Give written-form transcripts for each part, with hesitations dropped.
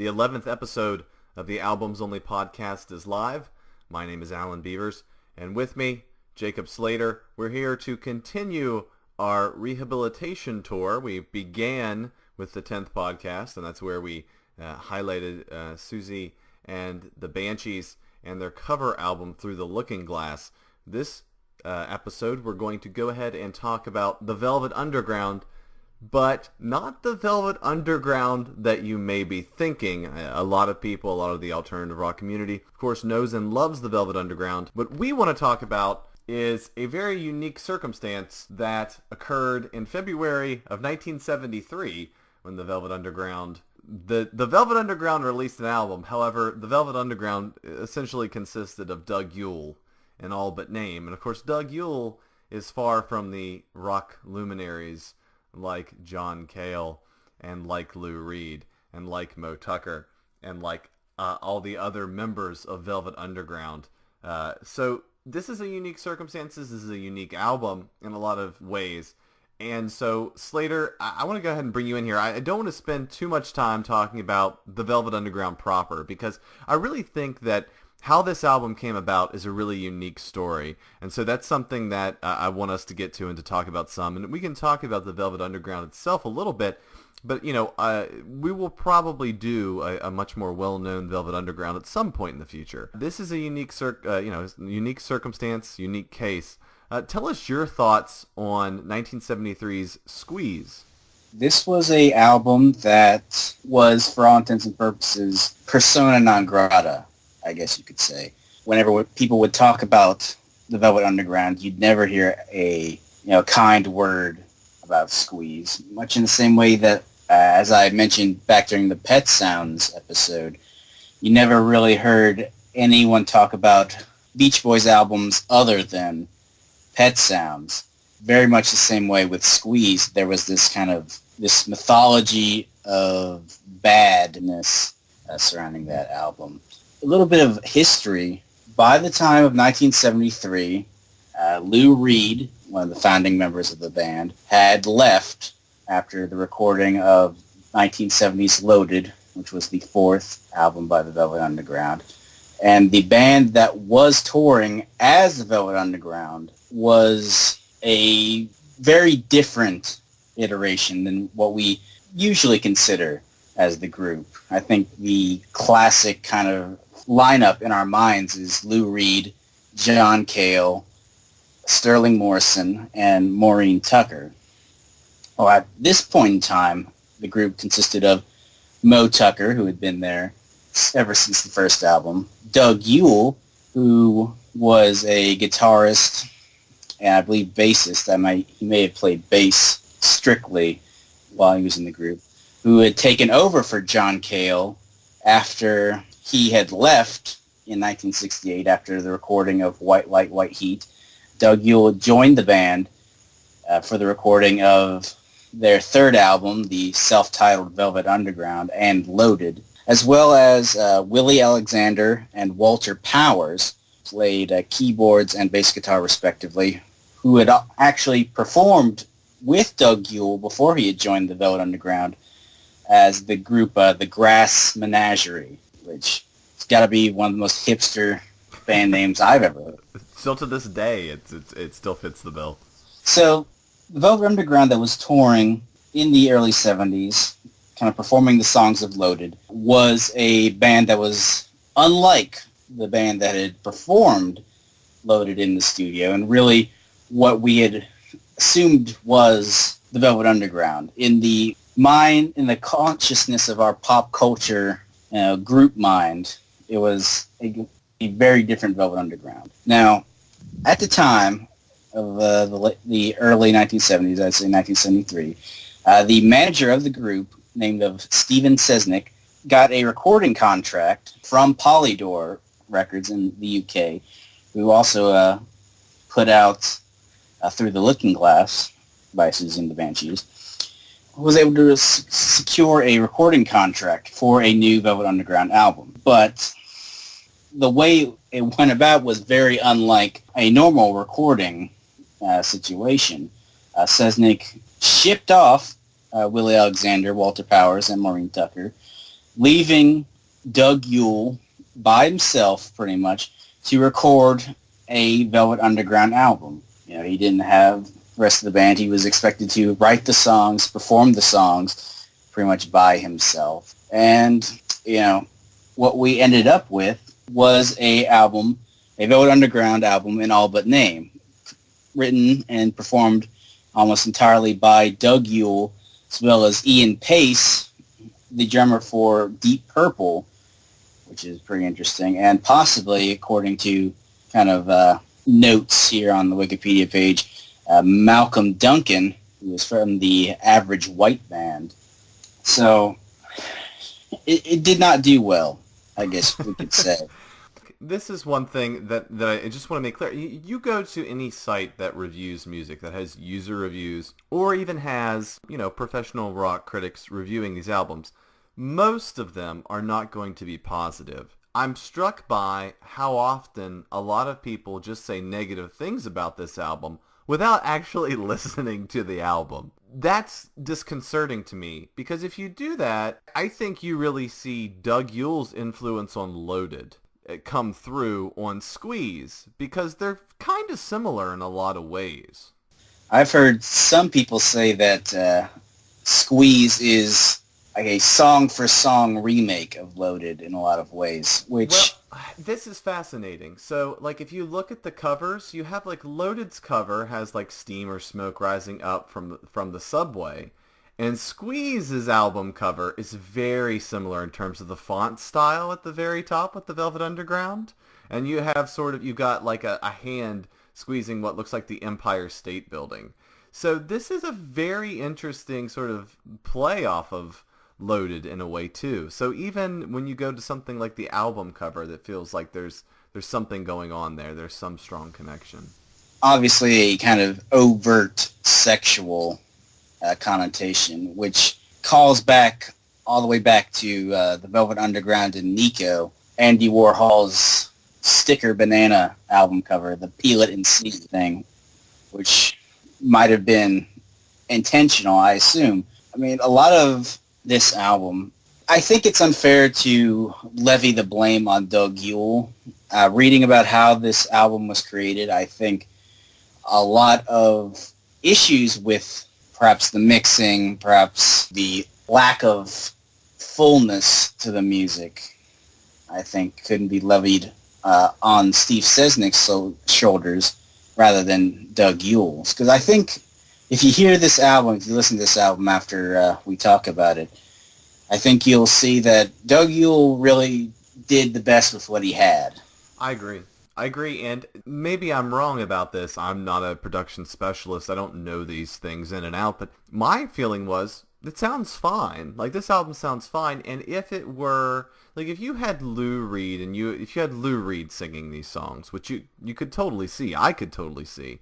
The 11th episode of the Albums Only podcast is live. My name is Alan Beavers, and with me, Jacob Slater. We're here to continue our rehabilitation tour. We began with the 10th podcast, and that's where we highlighted Susie and the Banshees and their cover album, Through the Looking Glass. This episode, we're going to go ahead and talk about the Velvet Underground, but not the Velvet Underground that you may be thinking. A lot of people, a lot of the alternative rock community, of course, knows and loves the Velvet Underground. What we want to talk about is a very unique circumstance that occurred in February of 1973 when the Velvet Underground... The Velvet Underground released an album. However, the Velvet Underground essentially consisted of Doug Yule in all but name. And of course, Doug Yule is far from the rock luminaries like John Cale and like Lou Reed and like Moe Tucker and like all the other members of Velvet Underground. So this is a unique circumstance. This is a unique album in a lot of ways. And so, Slater, I want to go ahead and bring you in here. I don't want to spend too much time talking about the Velvet Underground proper, because I really think that how this album came about is a really unique story. And so that's something that I want us to get to and to talk about some. And we can talk about the Velvet Underground itself a little bit, but, you know, we will probably do a much more well-known Velvet Underground at some point in the future. This is a unique, unique circumstance, unique case. Tell us your thoughts on 1973's Squeeze. This was a album that was, for all intents and purposes, persona non grata, I guess you could say. Whenever people would talk about the Velvet Underground, you'd never hear a kind word about Squeeze. Much in the same way that, as I mentioned back during the Pet Sounds episode, you never really heard anyone talk about Beach Boys albums other than Pet Sounds. Very much the same way with Squeeze. There was this mythology of badness surrounding that album. A little bit of history. By the time of 1973, Lou Reed, one of the founding members of the band, had left after the recording of 1970's Loaded, which was the fourth album by the Velvet Underground. And the band that was touring as the Velvet Underground was a very different iteration than what we usually consider as the group. I think the classic kind of lineup in our minds is Lou Reed, John Cale, Sterling Morrison, and Maureen Tucker. Well, at this point in time, the group consisted of Moe Tucker, who had been there ever since the first album, Doug Yule, who was a guitarist and I believe bassist. He may have played bass strictly while he was in the group, who had taken over for John Cale after he had left in 1968 after the recording of White Light, White Heat. Doug Yule joined the band for the recording of their third album, the self-titled Velvet Underground and Loaded, as well as Willie Alexander and Walter Powers played keyboards and bass guitar respectively, who had actually performed with Doug Yule before he had joined the Velvet Underground as the group The Grass Menagerie, which has got to be one of the most hipster band names I've ever heard. Still to this day, it still fits the bill. So the Velvet Underground that was touring in the early 70s, kind of performing the songs of Loaded, was a band that was unlike the band that had performed Loaded in the studio, and really what we had assumed was the Velvet Underground. In the mind, in the consciousness of our pop culture group mind, it was a very different Velvet Underground. Now, at the time of the early 1970s, I'd say 1973, the manager of the group, named of Steven Sesnick, got a recording contract from Polydor Records in the UK, who also put out Through the Looking Glass by Susie and the Banshees, was able to secure a recording contract for a new Velvet Underground album. But the way it went about was very unlike a normal recording situation. Sesnick shipped off Willie Alexander, Walter Powers, and Maureen Tucker leaving Doug Yule by himself, pretty much, to record a Velvet Underground album. He didn't have the rest of the band. He was expected to write the songs, perform the songs, pretty much by himself. And, what we ended up with was a Velvet Underground album in all but name, written and performed almost entirely by Doug Yule, as well as Ian Pace, the drummer for Deep Purple, which is pretty interesting, and possibly, according to kind of notes here on the Wikipedia page, Malcolm Duncan, who was from the Average White Band. So it did not do well, I guess we could say. This is one thing that I just want to make clear. You go to any site that reviews music, that has user reviews, or even has, professional rock critics reviewing these albums, most of them are not going to be positive. I'm struck by how often a lot of people just say negative things about this album without actually listening to the album. That's disconcerting to me, because if you do that, I think you really see Doug Yule's influence on Loaded come through on Squeeze, because they're kind of similar in a lot of ways. I've heard some people say that Squeeze is like a song-for-song remake of Loaded in a lot of ways, which... Well, this is fascinating. So, if you look at the covers, you have, Loaded's cover has, steam or smoke rising up from the subway. And Squeeze's album cover is very similar in terms of the font style at the very top with the Velvet Underground. And you have you've got a hand squeezing what looks like the Empire State Building. So this is a very interesting sort of play off of Loaded in a way too. So even when you go to something like the album cover, that feels like there's something going on there. There's some strong connection. Obviously a kind of overt sexual connotation, which calls back all the way back to the Velvet Underground and Nico, Andy Warhol's Sticker Banana album cover, the Peel It and See thing, which might have been intentional, I assume. I mean, a lot of this album, I think it's unfair to levy the blame on Doug Yule. Reading about how this album was created, I think a lot of issues with perhaps the mixing, perhaps the lack of fullness to the music, I think couldn't be levied on Steve Sesnick's shoulders rather than Doug Yule's. Because I think if you hear this album, if you listen to this album after we talk about it, I think you'll see that Doug Yule really did the best with what he had. I agree, and maybe I'm wrong about this. I'm not a production specialist. I don't know these things in and out, but my feeling was, it sounds fine. This album sounds fine, and if it were, if you had Lou Reed, and if you had Lou Reed singing these songs, which you could totally see, I could totally see,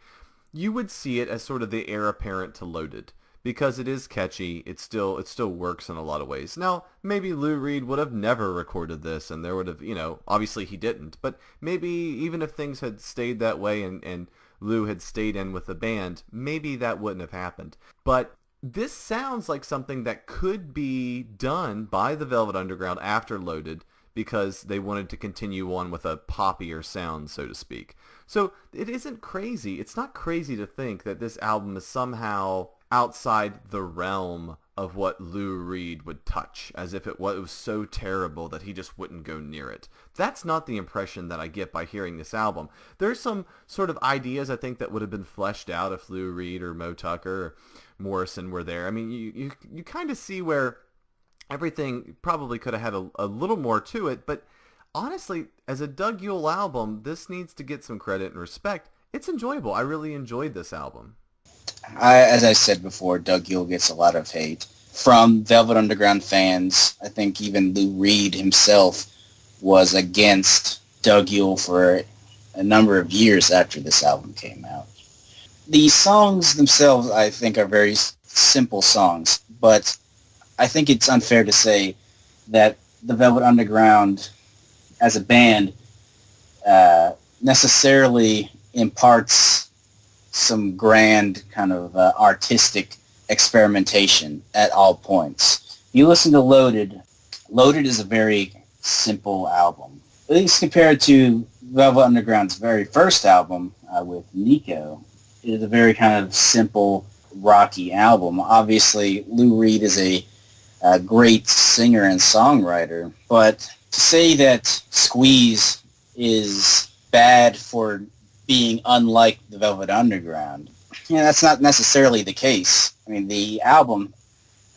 you would see it as sort of the heir apparent to Loaded. Because it is catchy, it still works in a lot of ways. Now, maybe Lou Reed would have never recorded this, and there would have, obviously he didn't, but maybe even if things had stayed that way and Lou had stayed in with the band, maybe that wouldn't have happened. But this sounds like something that could be done by the Velvet Underground after Loaded, because they wanted to continue on with a poppier sound, so to speak. So it isn't crazy. It's not crazy to think that this album is somehow outside the realm of what Lou Reed would touch, as if it was so terrible that he just wouldn't go near it. That's not the impression that I get by hearing this album. There's some sort of ideas, I think, that would have been fleshed out if Lou Reed or Mo Tucker or Morrison were there. I mean, you kind of see where everything probably could have had a little more to it, but honestly, as a Doug Yule album, this needs to get some credit and respect. It's enjoyable. I really enjoyed this album. As I said before, Doug Yule gets a lot of hate from Velvet Underground fans. I think even Lou Reed himself was against Doug Yule for a number of years after this album came out. The songs themselves, I think, are very simple songs, but I think it's unfair to say that the Velvet Underground, as a band, necessarily imparts some grand kind of artistic experimentation at all points. You listen to Loaded, Loaded is a very simple album, at least compared to Velvet Underground's very first album with Nico. It is a very kind of simple, rocky album. Obviously, Lou Reed is a great singer and songwriter, but to say that Squeeze is bad for being unlike the Velvet Underground, that's not necessarily the case. I mean, the album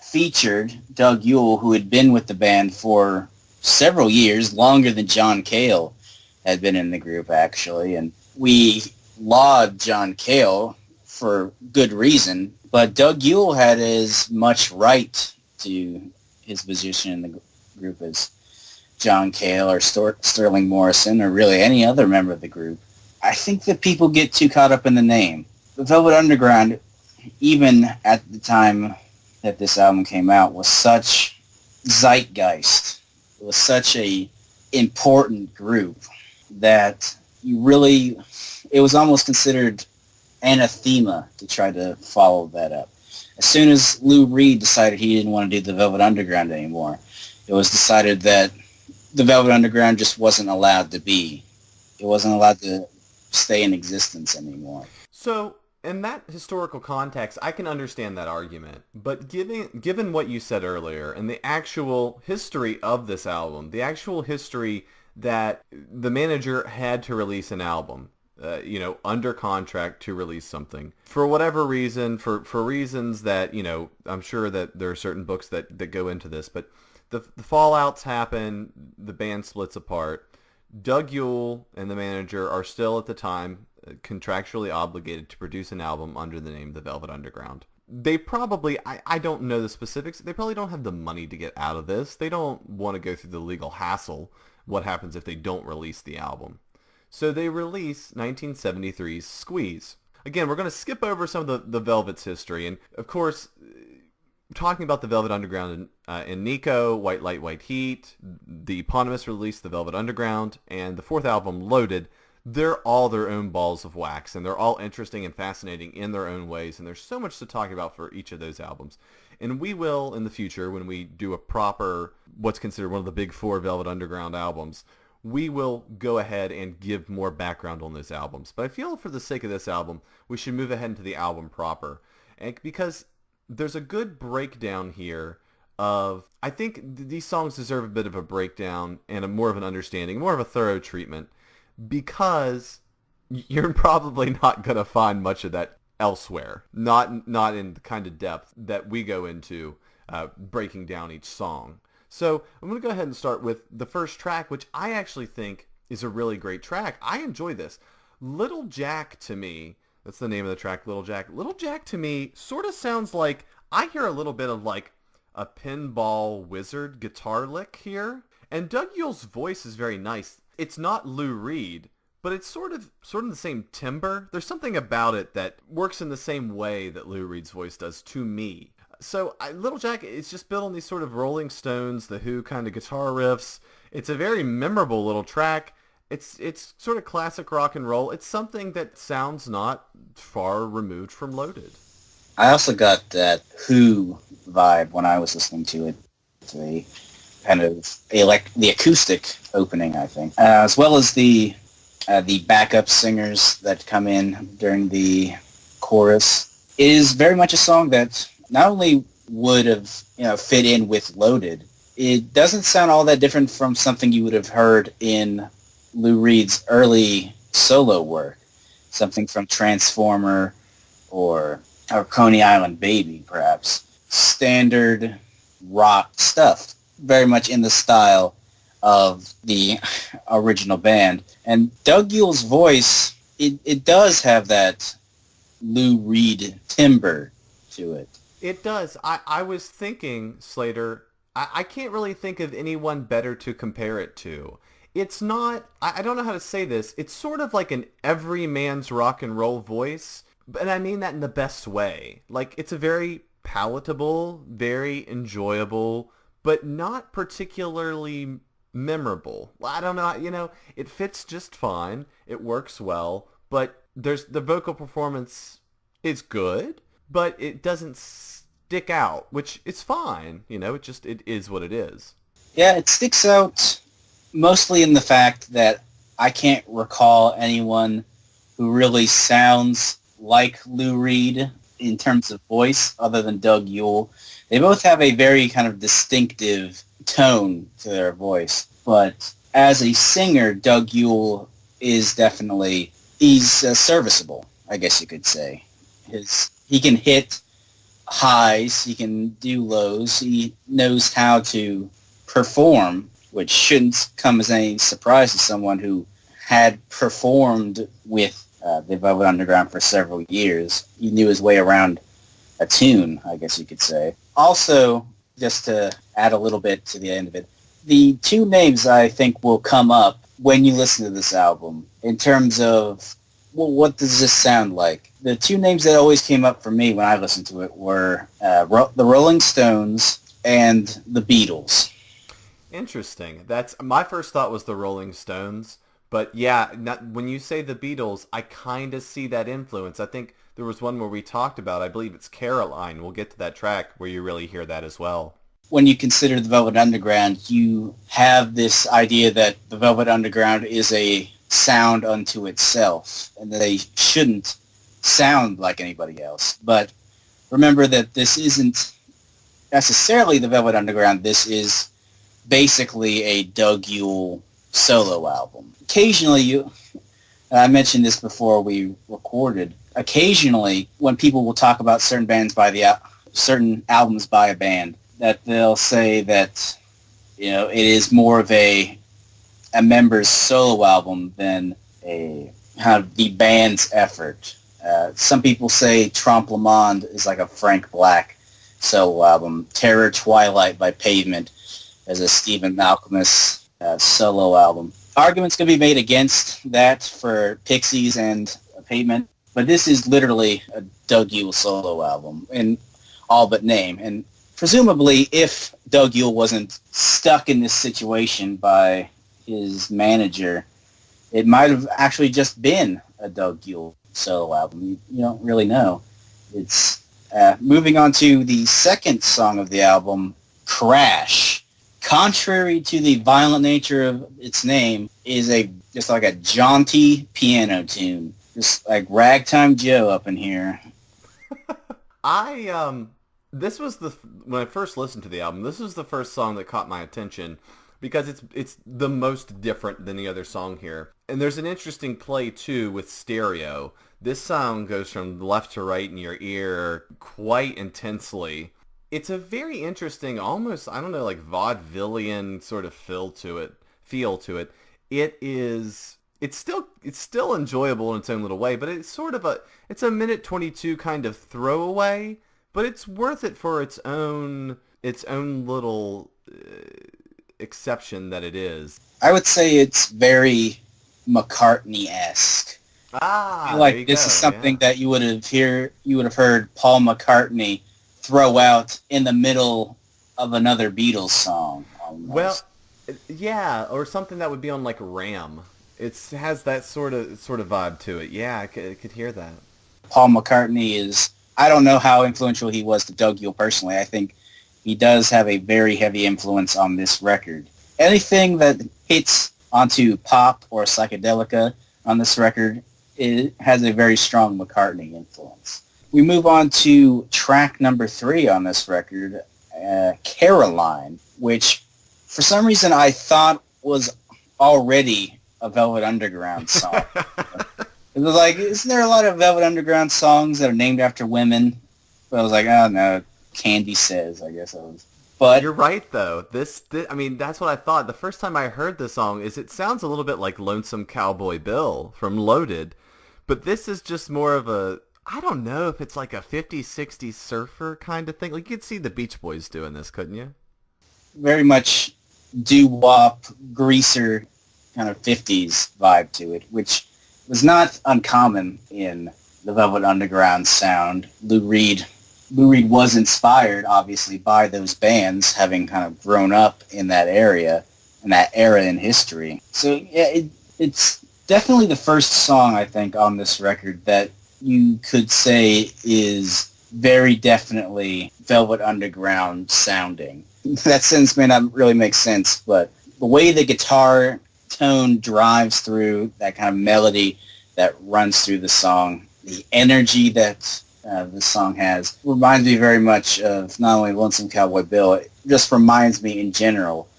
featured Doug Yule, who had been with the band for several years, longer than John Cale had been in the group, actually. And we laud John Cale for good reason, but Doug Yule had as much right to his position in the group as John Cale or Sterling Morrison or really any other member of the group. I think that people get too caught up in the name. The Velvet Underground, even at the time that this album came out, was such zeitgeist. It was such a important group that it was almost considered anathema to try to follow that up. As soon as Lou Reed decided he didn't want to do the Velvet Underground anymore, it was decided that the Velvet Underground just wasn't allowed to be. It wasn't allowed to stay in existence anymore. So, in that historical context, I can understand that argument. But given what you said earlier and the actual history of this album, the actual history that the manager had to release an album, under contract to release something. For whatever reason, for reasons that, I'm sure that there are certain books that go into this, but the fallouts happen, the band splits apart. Doug Yule and the manager are still at the time contractually obligated to produce an album under the name The Velvet Underground. They probably, I don't know the specifics, they probably don't have the money to get out of this. They don't want to go through the legal hassle. What happens if they don't release the album? So they release 1973's Squeeze. Again, we're going to skip over some of the Velvet's history. And, of course, talking about the Velvet Underground and Nico, White Light, White Heat, the eponymous release, The Velvet Underground, and the fourth album, Loaded, they're all their own balls of wax. And they're all interesting and fascinating in their own ways. And there's so much to talk about for each of those albums. And we will, in the future, when we do a proper, what's considered one of the big four Velvet Underground albums, we will go ahead and give more background on those albums. But I feel for the sake of this album, we should move ahead into the album proper. And because there's a good breakdown here of, I think these songs deserve a bit of a breakdown and more of an understanding, more of a thorough treatment, because you're probably not going to find much of that elsewhere. Not in the kind of depth that we go into breaking down each song. So I'm going to go ahead and start with the first track, which I actually think is a really great track. I enjoy this. Little Jack to me, that's the name of the track, Little Jack. Little Jack to me sort of sounds like, I hear a little bit of like a pinball wizard guitar lick here. And Doug Yule's voice is very nice. It's not Lou Reed, but it's sort of the same timbre. There's something about it that works in the same way that Lou Reed's voice does to me. So Little Jack, it's just built on these sort of Rolling Stones, The Who kind of guitar riffs. It's a very memorable little track. It's sort of classic rock and roll. It's something that sounds not far removed from Loaded. I also got that Who vibe when I was listening to it. It's a kind of the acoustic opening, I think, as well as the backup singers that come in during the chorus. It is very much a song that not only would have fit in with Loaded, it doesn't sound all that different from something you would have heard in Lou Reed's early solo work, something from Transformer or Coney Island Baby, perhaps. Standard rock stuff, very much in the style of the original band. And Doug Yule's voice, it does have that Lou Reed timbre to it. It does. I was thinking, Slater, I can't really think of anyone better to compare it to. It's not, I don't know how to say this, it's sort of like an everyman's rock and roll voice, and I mean that in the best way. Like, it's a very palatable, very enjoyable, but not particularly memorable. I don't know, it fits just fine, it works well, but the vocal performance is good, but it doesn't stick out, which is fine, it is what it is. Yeah, it sticks out mostly in the fact that I can't recall anyone who really sounds like Lou Reed in terms of voice other than Doug Yule. They both have a very kind of distinctive tone to their voice, but as a singer, Doug Yule is definitely, he's serviceable, I guess you could say. He can hit highs, he can do lows, he knows how to perform, which shouldn't come as any surprise to someone who had performed with the Velvet Underground for several years. He knew his way around a tune, I guess you could say. Also, just to add a little bit to the end of it, the two names I think will come up when you listen to this album in terms of, well, what does this sound like? The two names that always came up for me when I listened to it were the Rolling Stones and the Beatles. Interesting. That's my first thought was the Rolling Stones, but yeah, when you say the Beatles, I kind of see that influence. I think there was one where we talked about, I believe it's Caroline. We'll get to that track where you really hear that as well. When you consider the Velvet Underground, you have this idea that the Velvet Underground is a sound unto itself, and that they shouldn't sound like anybody else. But remember that this isn't necessarily the Velvet Underground. This is basically a Doug Yule solo album. Occasionally, and I mentioned this before we recorded, occasionally when people will talk about certain bands certain albums by a band, that they'll say that, it is more of a member's solo album than a kind of the band's effort. Some people say Trompe Le Monde is like a Frank Black solo album. Terror Twilight by Pavement as a Stephen Malkmus solo album. Arguments can be made against that for Pixies and Pavement, but this is literally a Doug Yule solo album in all but name. And presumably, if Doug Yule wasn't stuck in this situation by his manager, it might have actually just been a Doug Yule solo album. You don't really know. It's moving on to the second song of the album, Crash. Contrary to the violent nature of its name, is just like a jaunty piano tune, just like Ragtime Joe up in here. This was when I first listened to the album, this was the first song that caught my attention because it's the most different than the other song here. And there's an interesting play too with stereo. This sound goes from left to right in your ear quite intensely. It's a very interesting, almost, I don't know, like vaudevillian sort of feel to it. It's still enjoyable in its own little way, but it's it's a minute 22 kind of throwaway. But it's worth it for its own little exception that it is. I would say it's very McCartney-esque. I feel like this is something that you would have heard Paul McCartney throw out in the middle of another Beatles song. Almost. Well, yeah, or something that would be on like Ram. It has that sort of vibe to it. Yeah, I could hear that. Paul McCartney is, I don't know how influential he was to Doug Yule personally. I think he does have a very heavy influence on this record. Anything that hits onto pop or psychedelica on this record, it has a very strong McCartney influence. We move on to track number 3 on this record, Caroline, which for some reason I thought was already a Velvet Underground song. It was like, isn't there a lot of Velvet Underground songs that are named after women? But I was like, oh no, Candy Says, I guess I was. But you're right though. This, I mean, that's what I thought. The first time I heard this song it sounds a little bit like Lonesome Cowboy Bill from Loaded, but this is just more of a, I don't know if it's like a 50s, 60s surfer kind of thing. Like you could see the Beach Boys doing this, couldn't you? Very much doo-wop, greaser kind of 50s vibe to it, which was not uncommon in the Velvet Underground sound. Lou Reed was inspired, obviously, by those bands, having kind of grown up in that area, in that era in history. So, yeah, it's definitely the first song, I think, on this record that you could say is very definitely Velvet Underground sounding. that sentence may not really make sense, but the way the guitar tone drives through that kind of melody that runs through the song, the energy that the song has, reminds me very much of not only Lonesome Cowboy Bill, it just reminds me in general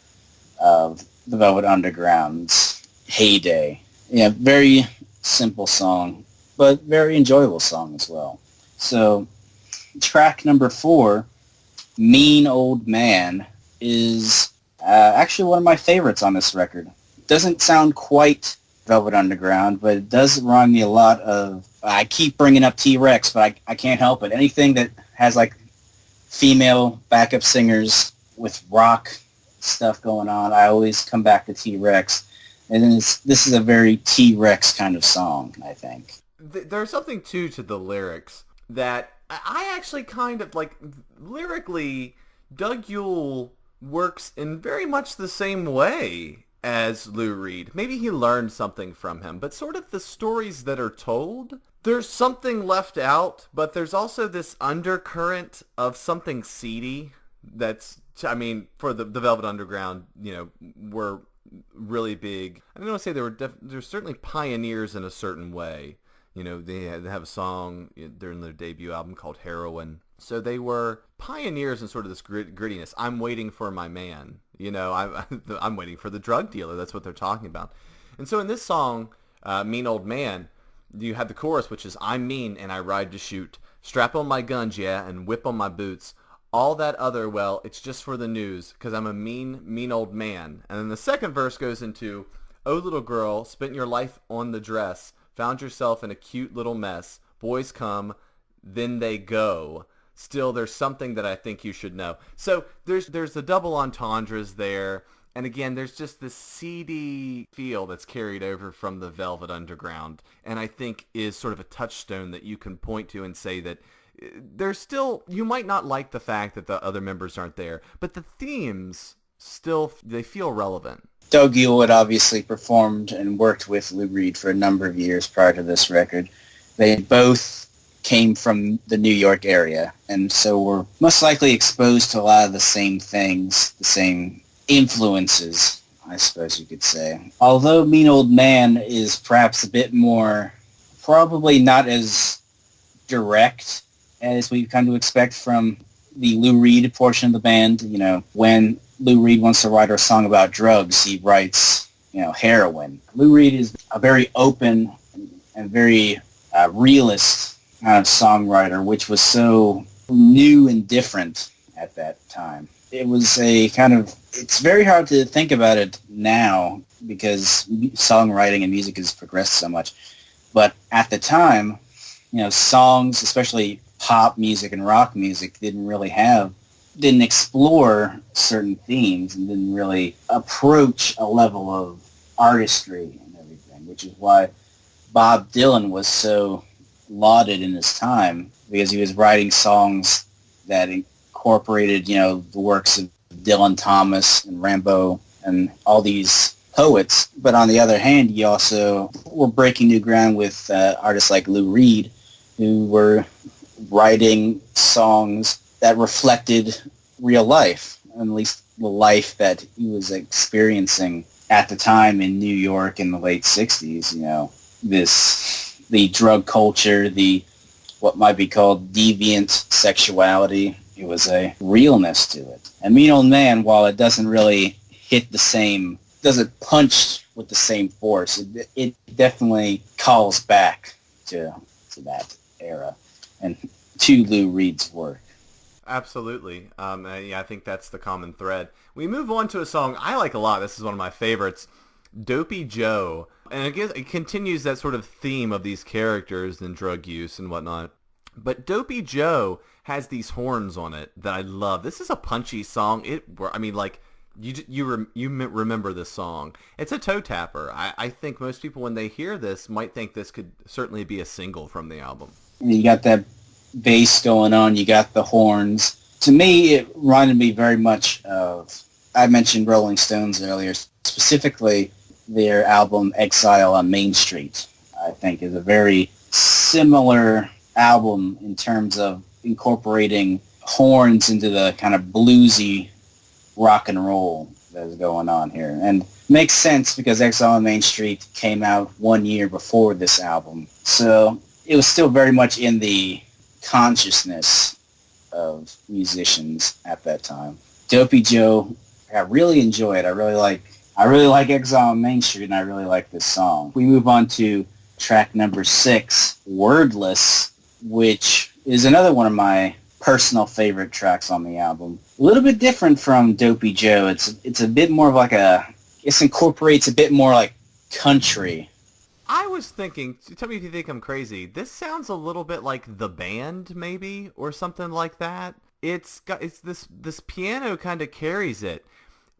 of the Velvet Underground's heyday. Yeah, very simple song, but very enjoyable song as well. So track number 4, Mean Old Man, is actually one of my favorites on this record. Doesn't sound quite Velvet Underground, but it does remind me a lot of, I keep bringing up T-Rex, but I can't help it. Anything that has like female backup singers with rock stuff going on, I always come back to T-Rex. And then this is a very T-Rex kind of song, I think. There's something, too, to the lyrics that I actually kind of, like, lyrically, Doug Yule works in very much the same way as Lou Reed. Maybe he learned something from him, but sort of the stories that are told, there's something left out, but there's also this undercurrent of something seedy that's, I mean, for the Velvet Underground, you know, were really big. I don't want to say they're certainly pioneers in a certain way. You know, they have a song during their debut album called Heroin. So they were pioneers in sort of this grittiness. I'm waiting for my man. You know, I'm waiting for the drug dealer. That's what they're talking about. And so in this song, Mean Old Man, you have the chorus, which is, I'm mean and I ride to shoot. Strap on my guns, yeah, and whip on my boots. All that other, well, it's just for the news, because I'm a mean, mean old man. And then the second verse goes into, oh, little girl, spent your life on the dress, found yourself in a cute little mess. Boys come, then they go. Still, there's something that I think you should know. So there's the double entendres there. And again, there's just this seedy feel that's carried over from the Velvet Underground. And I think is sort of a touchstone that you can point to and say that there's still, you might not like the fact that the other members aren't there, but the themes still, they feel relevant. Doug Yule had obviously performed and worked with Lou Reed for a number of years prior to this record. They both came from the New York area, and so were most likely exposed to a lot of the same things, the same influences, I suppose you could say. Although Mean Old Man is perhaps a bit more, probably not as direct as we've come to expect from the Lou Reed portion of the band. You know, when Lou Reed wants to write a song about drugs, he writes, you know, heroin. Lou Reed is a very open and very realist kind of songwriter, which was so new and different at that time. It was a kind of, it's very hard to think about it now because songwriting and music has progressed so much. But at the time, you know, songs, especially pop music and rock music, didn't explore certain themes and didn't really approach a level of artistry and everything, which is why Bob Dylan was so lauded in his time, because he was writing songs that incorporated, you know, the works of Dylan Thomas and Rimbaud and all these poets. But on the other hand, you also were breaking new ground with artists like Lou Reed, who were writing songs that reflected real life, at least the life that he was experiencing at the time in New York in the late 60s, you know, the drug culture, the what might be called deviant sexuality. It was a realness to it. And Mean Old Man, while it doesn't really hit the same, doesn't punch with the same force, it definitely calls back to that era and to Lou Reed's work. Absolutely. Yeah, I think that's the common thread. We move on to a song I like a lot. This is one of my favorites, Dopey Joe. And again, it continues that sort of theme of these characters and drug use and whatnot. But Dopey Joe has these horns on it that I love. This is a punchy song. You remember this song. It's a toe tapper. I think most people, when they hear this, might think this could certainly be a single from the album. You got that bass going on. You got the horns. To me, it reminded me very much of, I mentioned Rolling Stones earlier, specifically their album Exile on Main Street, I think is a very similar album in terms of incorporating horns into the kind of bluesy rock and roll that is going on here. And makes sense because Exile on Main Street came out 1 year before this album. So it was still very much in the consciousness of musicians at that time. Dopey Joe, I really enjoy it. I really like Exile on Main Street, and I really like this song. We move on to track number 6, Wordless, which is another one of my personal favorite tracks on the album. A little bit different from Dopey Joe. It's a bit more of like it incorporates a bit more like country. I was thinking, tell me if you think I'm crazy, this sounds a little bit like The Band, maybe, or something like that. It's this piano kind of carries it.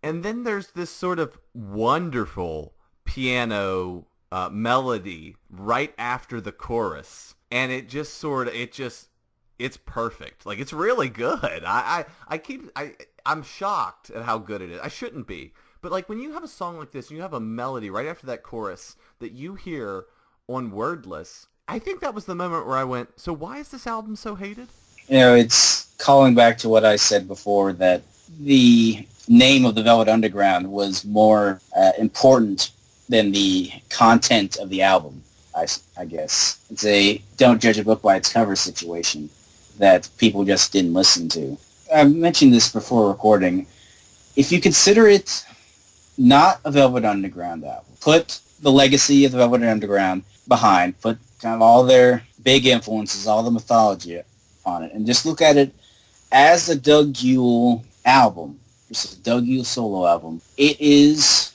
And then there's this sort of wonderful piano melody right after the chorus. And it's perfect. Like, it's really good. I'm shocked at how good it is. I shouldn't be. But like when you have a song like this, you have a melody right after that chorus that you hear on Wordless, I think that was the moment where I went, so why is this album so hated? You know, it's calling back to what I said before, that the name of the Velvet Underground was more important than the content of the album, I guess. It's a don't judge a book by its cover situation that people just didn't listen to. I mentioned this before recording. If you consider it not a Velvet Underground album, put the legacy of the Velvet Underground behind, put kind of all their big influences, all the mythology on it, and just look at it as a Doug Yule album. This is a Doug Yule solo album. It is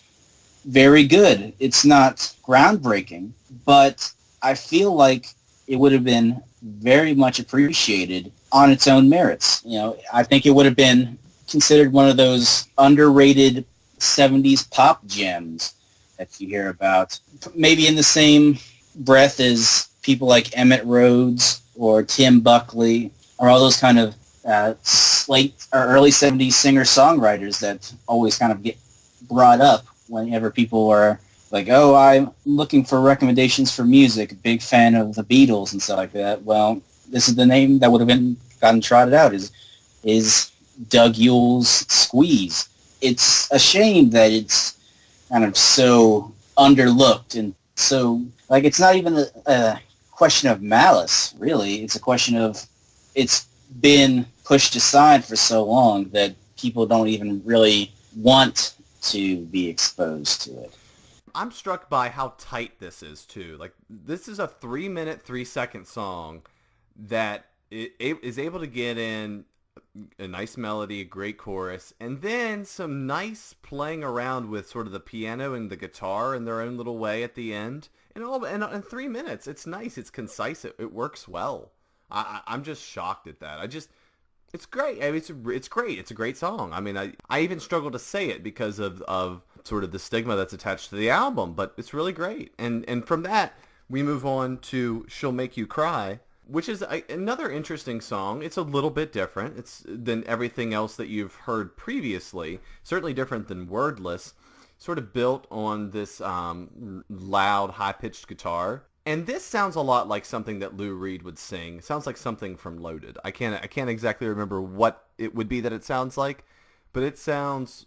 very good. It's not groundbreaking, but I feel like it would have been very much appreciated on its own merits. You know, I think it would have been considered one of those underrated 70s pop gems that you hear about. Maybe in the same breath as people like Emmett Rhodes or Tim Buckley, or all those kind of late or early 70s singer-songwriters that always kind of get brought up whenever people are like, oh, I'm looking for recommendations for music, big fan of the Beatles and stuff like that. Well, this is the name that would have been gotten trotted out, is Doug Yule's Squeeze. It's a shame that it's kind of so underlooked, and so, like, it's not even a question of malice, really. It's a question of it's been pushed aside for so long that people don't even really want to be exposed to it. I'm struck by how tight this is, too. Like, this is a 3-minute, 3-second song that it is able to get in a nice melody, a great chorus, and then some nice playing around with sort of the piano and the guitar in their own little way at the end. And in 3 minutes, it's nice, it's concise, it works well. I'm just shocked at that. It's great. I mean, it's great. It's a great song. I mean, I even struggle to say it because of sort of the stigma that's attached to the album, but it's really great. And from that, we move on to She'll Make You Cry, which is another interesting song. It's a little bit different than everything else that you've heard previously. Certainly different than Wordless. Sort of built on this loud, high-pitched guitar. And this sounds a lot like something that Lou Reed would sing. It sounds like something from Loaded. I can't exactly remember what it would be that it sounds like, but it sounds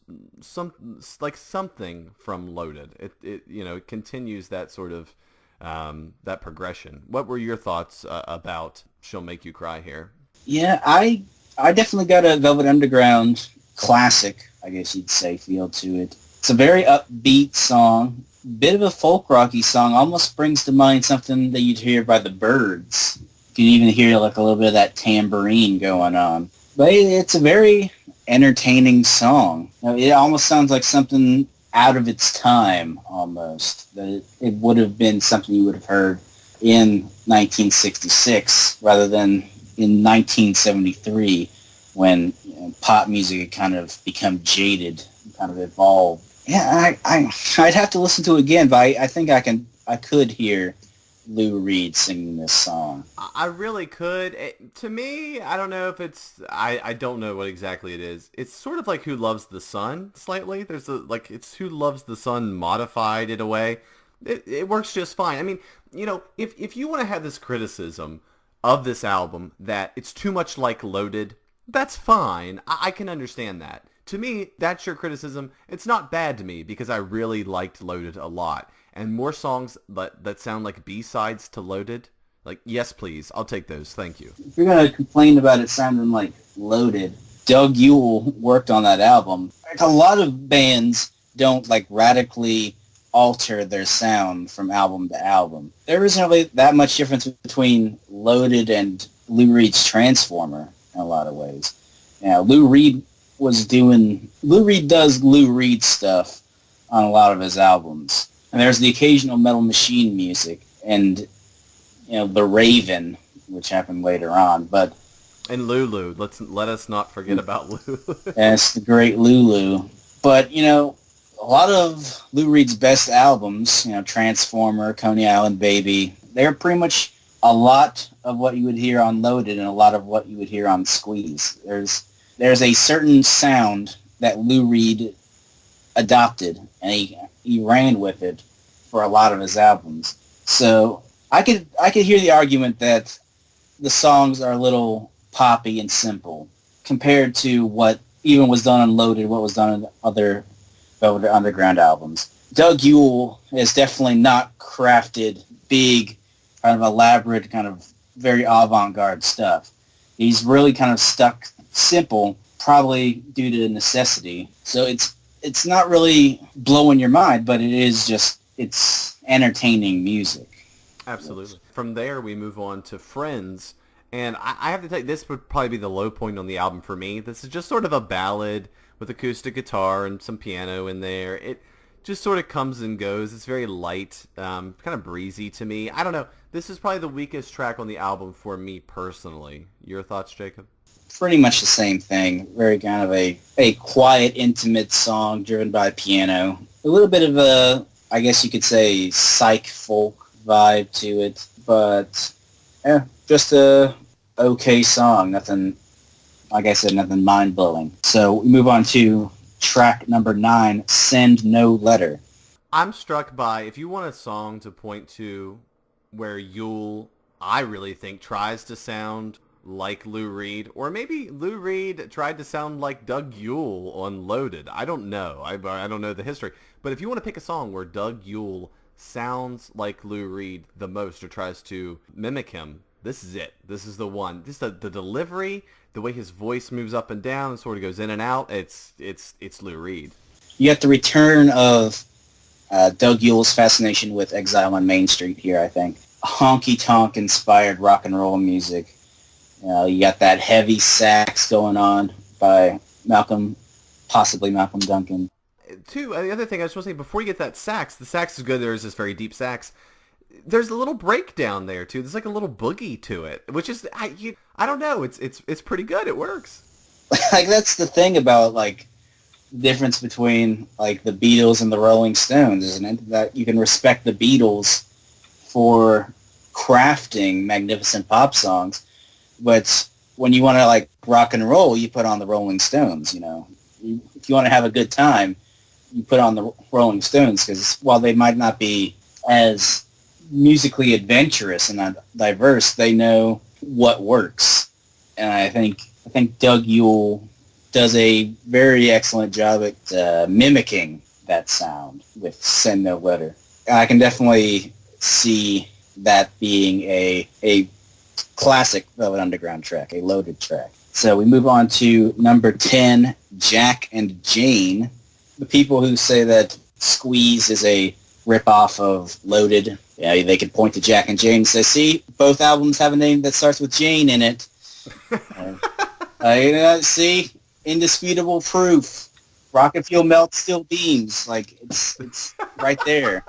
like something from Loaded. It continues that sort of that progression. What were your thoughts about She'll Make You Cry here? Yeah, I definitely got a Velvet Underground classic, I guess you'd say, feel to it. It's a very upbeat song, bit of a folk rocky song, almost brings to mind something that you'd hear by the Byrds. You can even hear like a little bit of that tambourine going on. But it's a very entertaining song. It almost sounds like something out of its time, almost. That it would have been something you would have heard in 1966 rather than in 1973 when pop music had kind of become jaded, kind of evolved. Yeah, I'd have to listen to it again, but I think I could hear Lou Reed singing this song. I really could. To me, I don't know if I don't know what exactly it is. It's sort of like Who Loves the Sun, slightly. It's Who Loves the Sun modified in a way. It works just fine. I mean, if you want to have this criticism of this album that it's too much like Loaded, that's fine. I can understand that. To me, that's your criticism. It's not bad to me because I really liked Loaded a lot. And more songs that sound like B-sides to Loaded, like, yes, please. I'll take those. Thank you. If you're going to complain about it sounding like Loaded, Doug Yule worked on that album. Like, a lot of bands don't like radically alter their sound from album to album. There isn't really that much difference between Loaded and Lou Reed's Transformer in a lot of ways. Lou Reed does Lou Reed stuff on a lot of his albums. And there's the occasional Metal Machine music and, The Raven, which happened later on. But and Lulu. Let us not forget about Lulu. Yes, the great Lulu. But, a lot of Lou Reed's best albums, Transformer, Coney Island Baby, they're pretty much a lot of what you would hear on Loaded and a lot of what you would hear on Squeeze. There's a certain sound that Lou Reed adopted, and he ran with it for a lot of his albums. So I could hear the argument that the songs are a little poppy and simple compared to what even was done on Loaded, what was done on other Velvet Underground albums. Doug Yule has definitely not crafted big, kind of elaborate, kind of very avant-garde stuff. He's really kind of stuck simple, probably due to necessity. So it's not really blowing your mind, but it's entertaining music. Absolutely. From there, we move on to Friends. And I have to tell you, this would probably be the low point on the album for me. This is just sort of a ballad with acoustic guitar and some piano in there. It just sort of comes and goes. It's very light, kind of breezy to me. I don't know. This is probably the weakest track on the album for me personally. Your thoughts, Jacob? Pretty much the same thing. Very kind of a quiet, intimate song driven by piano. A little bit of a, I guess you could say, psych folk vibe to it. But, yeah, just a okay song. Nothing, like I said, nothing mind-blowing. So we move on to track number 9, Send No Letter. I'm struck by, if you want a song to point to where Yule, I really think, tries to sound like Lou Reed, or maybe Lou Reed tried to sound like Doug Yule on Loaded. I don't know. I don't know the history. But if you want to pick a song where Doug Yule sounds like Lou Reed the most or tries to mimic him, this is it. This is the one. Just the delivery, the way his voice moves up and down and sort of goes in and out, it's Lou Reed. You get the return of Doug Yule's fascination with Exile on Main Street here, I think. Honky-tonk inspired rock and roll music. You got that heavy sax going on by possibly Malcolm Duncan. Too, the other thing I just want to say, before you get that sax, the sax is good. There's this very deep sax. There's a little breakdown there, too. There's like a little boogie to it, which is, I don't know. It's pretty good. It works. Like, that's the thing about, like, the difference between, like, the Beatles and the Rolling Stones, isn't it? That you can respect the Beatles for crafting magnificent pop songs, but when you want to, like, rock and roll, you put on the Rolling Stones, If you want to have a good time, you put on the Rolling Stones, because while they might not be as musically adventurous and diverse, they know what works. And I think Doug Yule does a very excellent job at mimicking that sound with Send No Letter. I can definitely see that being a classic Velvet Underground track, a Loaded track. So we move on to number 10, Jack and Jane. The people who say that Squeeze is a rip-off of Loaded, they could point to Jack and Jane and say, see, both albums have a name that starts with Jane in it. See, indisputable proof. Rocket fuel melts steel beams. Like, it's right there.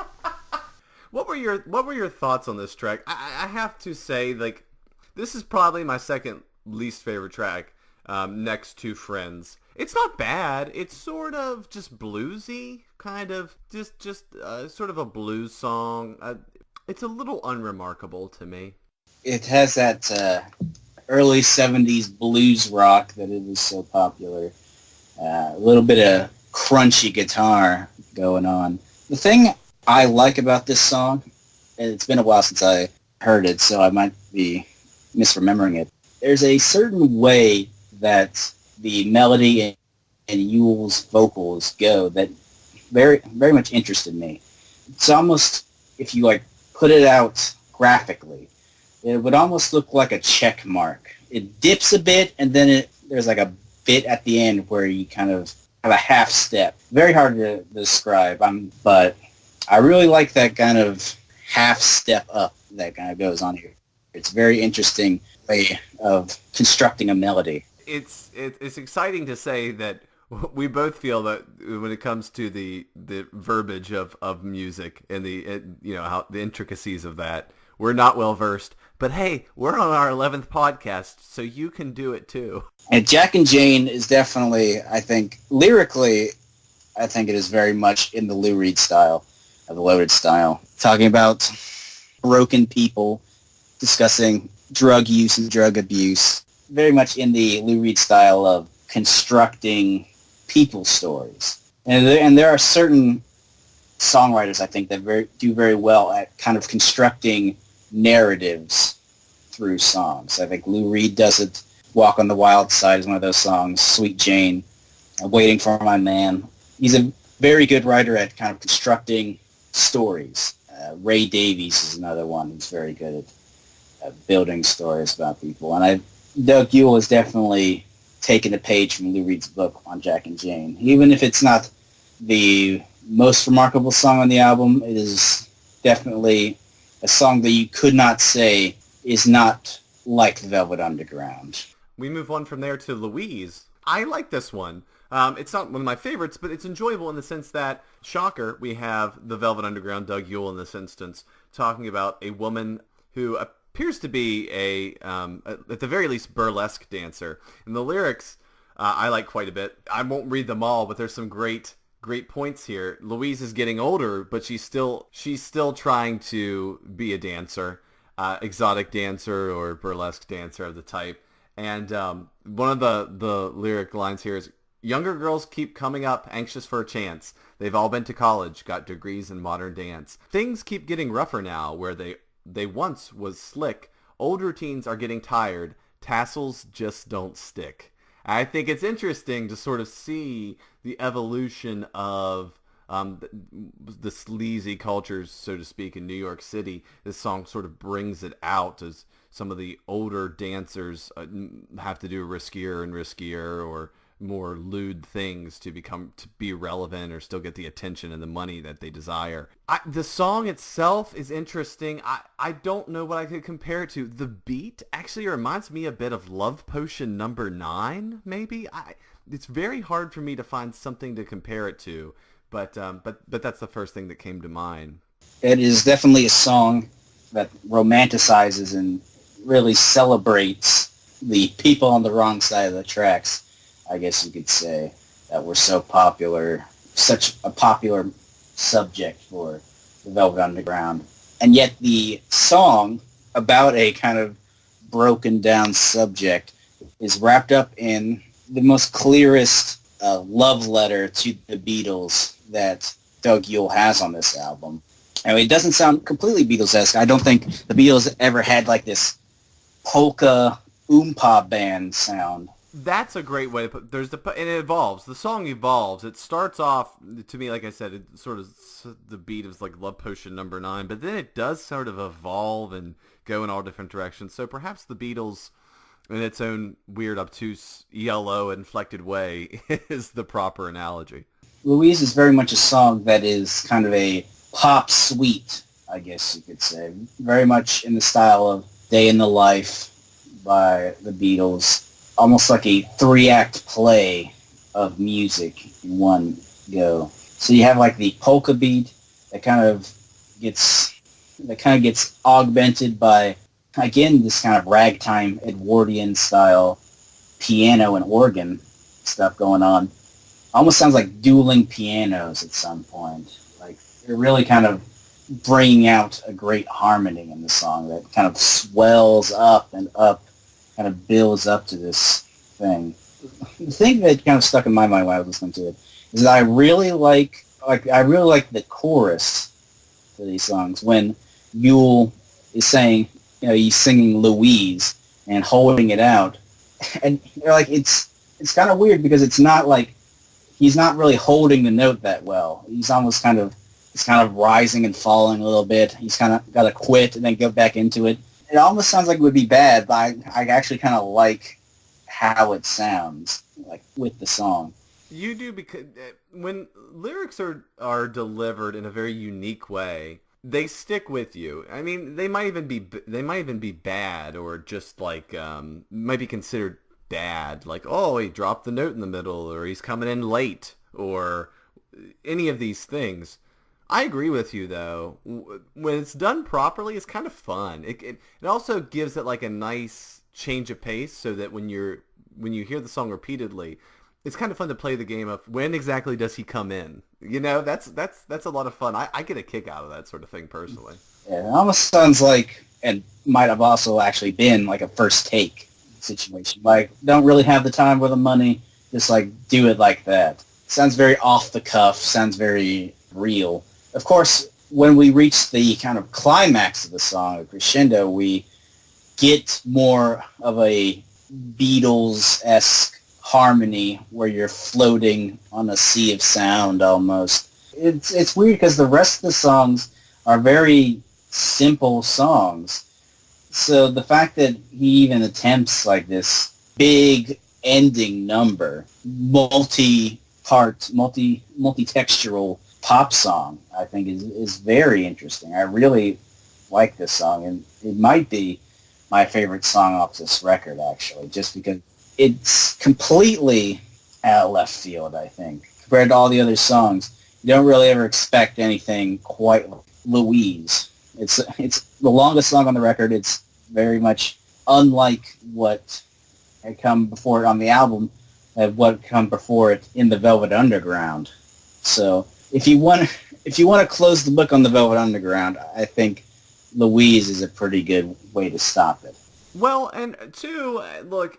What were your thoughts on this track? I have to say, like, this is probably my second least favorite track, next to Friends. It's not bad. It's sort of just bluesy, kind of just sort of a blues song. It's a little unremarkable to me. It has that early 70s blues rock that it was so popular. A little bit of crunchy guitar going on. The thing I like about this song, and it's been a while since I heard it, so I might be misremembering it. There's a certain way that the melody Yule's vocals go that very, very much interested me. It's almost, if you like put it out graphically, it would almost look like a check mark. It dips a bit, and then there's like a bit at the end where you kind of have a half step. Very hard to describe, but I really like that kind of half step up that kind of goes on here. It's very interesting way of constructing a melody. It's exciting to say that we both feel that when it comes to the verbiage of music and how the intricacies of that, we're not well versed. But hey, we're on our 11th podcast, so you can do it too. And Jack and Jane is definitely, I think, lyrically, I think it is very much in the Lou Reed style, of the Loaded style. Talking about broken people, discussing drug use and drug abuse. Very much in the Lou Reed style of constructing people stories. And there are certain songwriters, I think, that do very well at kind of constructing narratives through songs. I think Lou Reed does it. Walk on the Wild Side is one of those songs. Sweet Jane, Waiting for My Man. He's a very good writer at kind of constructing stories. Ray Davies is another one who's very good at building stories about people. And Doug Yule has definitely taken a page from Lou Reed's book on Jack and Jane. Even if it's not the most remarkable song on the album, it is definitely a song that you could not say is not like Velvet Underground. We move on from there to Louise. I like this one. It's not one of my favorites, but it's enjoyable in the sense that, shocker, we have the Velvet Underground, Doug Yule in this instance, talking about a woman who appears to be at the very least, burlesque dancer. And the lyrics, I like quite a bit. I won't read them all, but there's some great points here. Louise is getting older, but she's still trying to be a dancer, exotic dancer or burlesque dancer of the type. And one of the lyric lines here is, "Younger girls keep coming up, anxious for a chance. They've all been to college, got degrees in modern dance. Things keep getting rougher now, where they once was slick. Older teens are getting tired. Tassels just don't stick." I think it's interesting to sort of see the evolution of the sleazy cultures, so to speak, in New York City. This song sort of brings it out as some of the older dancers have to do riskier and riskier or more lewd things to be relevant or still get the attention and the money that they desire. The song itself is interesting. I don't know what I could compare it to. The beat actually reminds me a bit of Love Potion number 9, maybe. It's very hard for me to find something to compare it to, but that's the first thing that came to mind. It is definitely a song that romanticizes and really celebrates the people on the wrong side of the tracks, I guess you could say, that were so popular, such a popular subject for the Velvet Underground. And yet the song about a kind of broken down subject is wrapped up in the most clearest love letter to the Beatles that Doug Yule has on this album. And it doesn't sound completely Beatles-esque. I don't think the Beatles ever had like this polka oompa band sound. That's a great way to put. And it evolves. The song evolves. It starts off, to me, like I said, it sort of the beat is like Love Potion number 9, but then it does sort of evolve and go in all different directions. So perhaps the Beatles, in its own weird, obtuse, ELO inflected way, is the proper analogy. Louise is very much a song that is kind of a pop suite, I guess you could say. Very much in the style of Day in the Life by the Beatles. Almost like a 3-act play of music in one go. So you have like the polka beat that kind of gets augmented by, again, this kind of ragtime Edwardian style piano and organ stuff going on. Almost sounds like dueling pianos at some point. Like they're really kind of bringing out a great harmony in the song that kind of swells up and up, kind of builds up to this thing. The thing that kind of stuck in my mind while I was listening to it is that I really like the chorus for these songs when Yule is saying, he's singing Louise and holding it out, and it's kind of weird because it's not like he's not really holding the note that well. He's kind of rising and falling a little bit. He's kind of got to quit and then go back into it. It almost sounds like it would be bad, but I actually kind of like how it sounds, like with the song. You do, because when lyrics are delivered in a very unique way, they stick with you. I mean, they might even be bad, or just like might be considered bad, like, oh, he dropped the note in the middle, or he's coming in late, or any of these things. I agree with you, though. When it's done properly, it's kind of fun. It also gives it like a nice change of pace, so that when you hear the song repeatedly, it's kind of fun to play the game of when exactly does he come in. You know, that's a lot of fun. I get a kick out of that sort of thing personally. Yeah, it almost sounds like, and might have also actually been like a first take situation. Like, don't really have the time or the money, just like do it like that. Sounds very off the cuff, sounds very real. Of course, when we reach the kind of climax of the song, a crescendo, we get more of a Beatles-esque harmony where you're floating on a sea of sound almost. It's weird because the rest of the songs are very simple songs. So the fact that he even attempts like this big ending number, multi-textural pop song, I think is very interesting. I really like this song, and it might be my favorite song off this record, actually, just because it's completely out of left field, I think. Compared to all the other songs, you don't really ever expect anything quite like Louise. It's the longest song on the record. It's very much unlike what had come before it on the album, and what had come before it in the Velvet Underground. So if you want to close the book on the Velvet Underground, I think Louise is a pretty good way to stop it. Well, and two, look,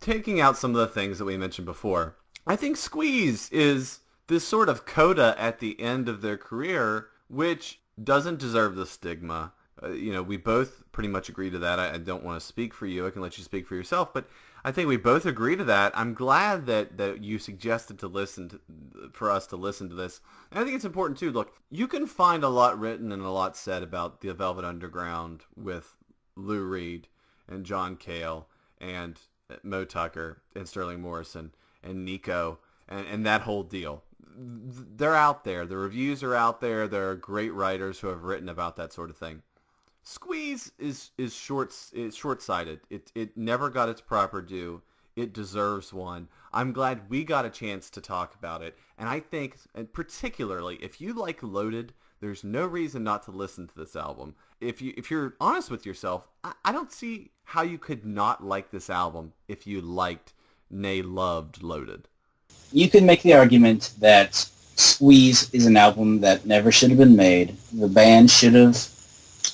taking out some of the things that we mentioned before, I think Squeeze is this sort of coda at the end of their career, which doesn't deserve the stigma. We both pretty much agree to that. I don't want to speak for you. I can let you speak for yourself, but I think we both agree to that. I'm glad that you suggested for us to listen to this. And I think it's important too. Look, you can find a lot written and a lot said about the Velvet Underground with Lou Reed and John Cale and Mo Tucker and Sterling Morrison and Nico and that whole deal. They're out there. The reviews are out there. There are great writers who have written about that sort of thing. Squeeze is short-sighted. It never got its proper due. It deserves one. I'm glad we got a chance to talk about it. And I think, and particularly, if you like Loaded, there's no reason not to listen to this album. If you're honest with yourself, I don't see how you could not like this album if you liked, nay, loved Loaded. You can make the argument that Squeeze is an album that never should have been made. The band should have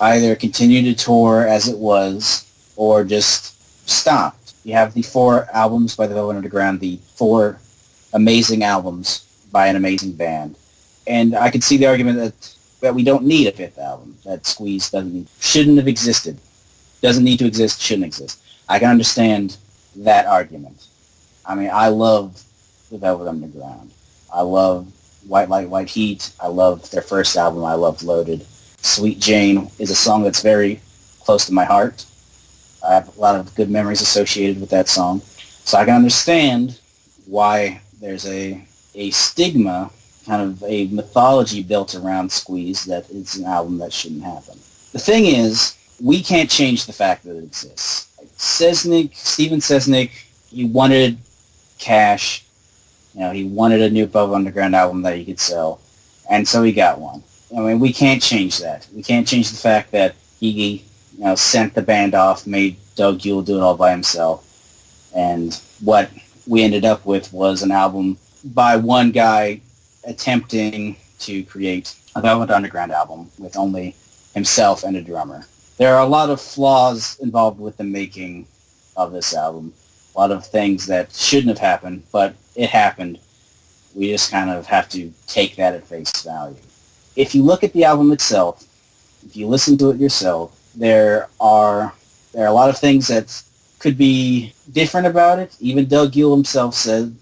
either continued to tour as it was or just stopped. You have the 4 albums by the Velvet Underground, the 4 amazing albums by an amazing band. And I could see the argument that we don't need a 5th album, that Squeeze shouldn't have existed. Doesn't need to exist, shouldn't exist. I can understand that argument. I mean, I love the Velvet Underground. I love White Light, White Heat. I love their first album. I love Loaded. Sweet Jane is a song that's very close to my heart. I have a lot of good memories associated with that song. So I can understand why there's a stigma, kind of a mythology built around Squeeze that it's an album that shouldn't happen. The thing is, we can't change the fact that it exists. Steven Sesnick, he wanted cash. He wanted a new Velvet Underground album that he could sell, and so he got one. I mean, we can't change that. We can't change the fact that he, sent the band off, made Doug Yule do it all by himself, and what we ended up with was an album by one guy attempting to create a Velvet Underground album with only himself and a drummer. There are a lot of flaws involved with the making of this album. A lot of things that shouldn't have happened, but it happened. We just kind of have to take that at face value. If you look at the album itself, if you listen to it yourself, there are a lot of things that could be different about it. Even Doug Yule himself said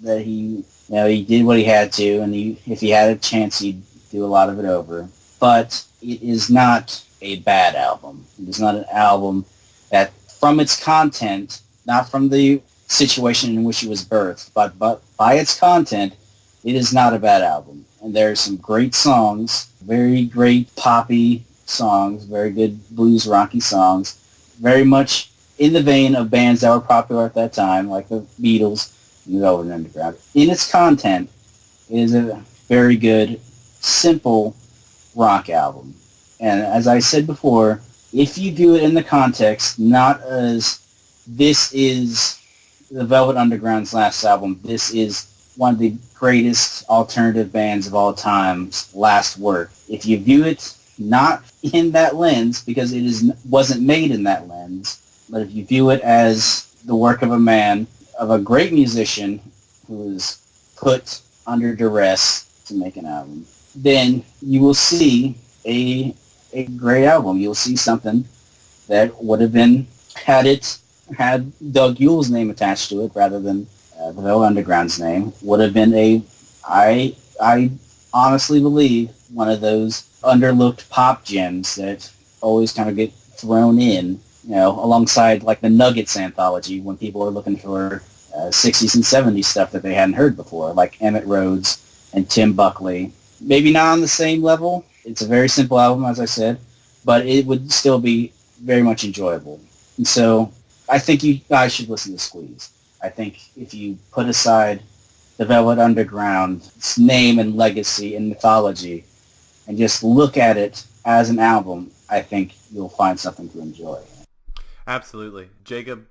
that he He did what he had to, and if he had a chance, he'd do a lot of it over. But it is not a bad album. It is not an album that, from its content, not from the situation in which it was birthed, but by its content, it is not a bad album. And there are some great songs, very great poppy songs, very good blues rocky songs, very much in the vein of bands that were popular at that time, like the Beatles and the Velvet Underground. In its content, it is a very good, simple rock album. And as I said before, if you view it in the context, not as this is the Velvet Underground's last album, this is one of the greatest alternative bands of all time's last work. If you view it not in that lens, because it wasn't made in that lens, but if you view it as the work of a man, of a great musician who was put under duress to make an album, then you will see a great album. You'll see something that would have been, had Doug Yule's name attached to it rather than the Velvet Underground's name, would have been I honestly believe, one of those underlooked pop gems that always kind of get thrown in, alongside like the Nuggets anthology when people are looking for 60s and 70s stuff that they hadn't heard before, like Emmett Rhodes and Tim Buckley. Maybe not on the same level. It's a very simple album, as I said, but it would still be very much enjoyable. And so I think you guys should listen to Squeeze. I think if you put aside the Velvet Underground's name and legacy and mythology and just look at it as an album, I think you'll find something to enjoy. Absolutely. Jacob,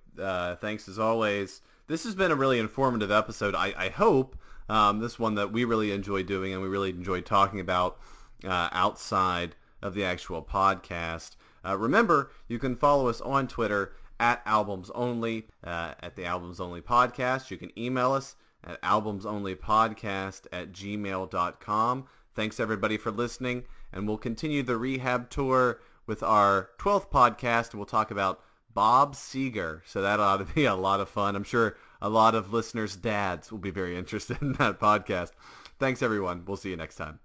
thanks as always. This has been a really informative episode. I hope this one that we really enjoy doing and we really enjoy talking about outside of the actual podcast. Remember, you can follow us on Twitter at AlbumsOnly, at the Albums Only Podcast. You can email us at albumsonlypodcast@gmail.com. Thanks, everybody, for listening, and we'll continue the rehab tour with our 12th podcast, and we'll talk about Bob Seger, so that ought to be a lot of fun. I'm sure a lot of listeners' dads will be very interested in that podcast. Thanks, everyone. We'll see you next time.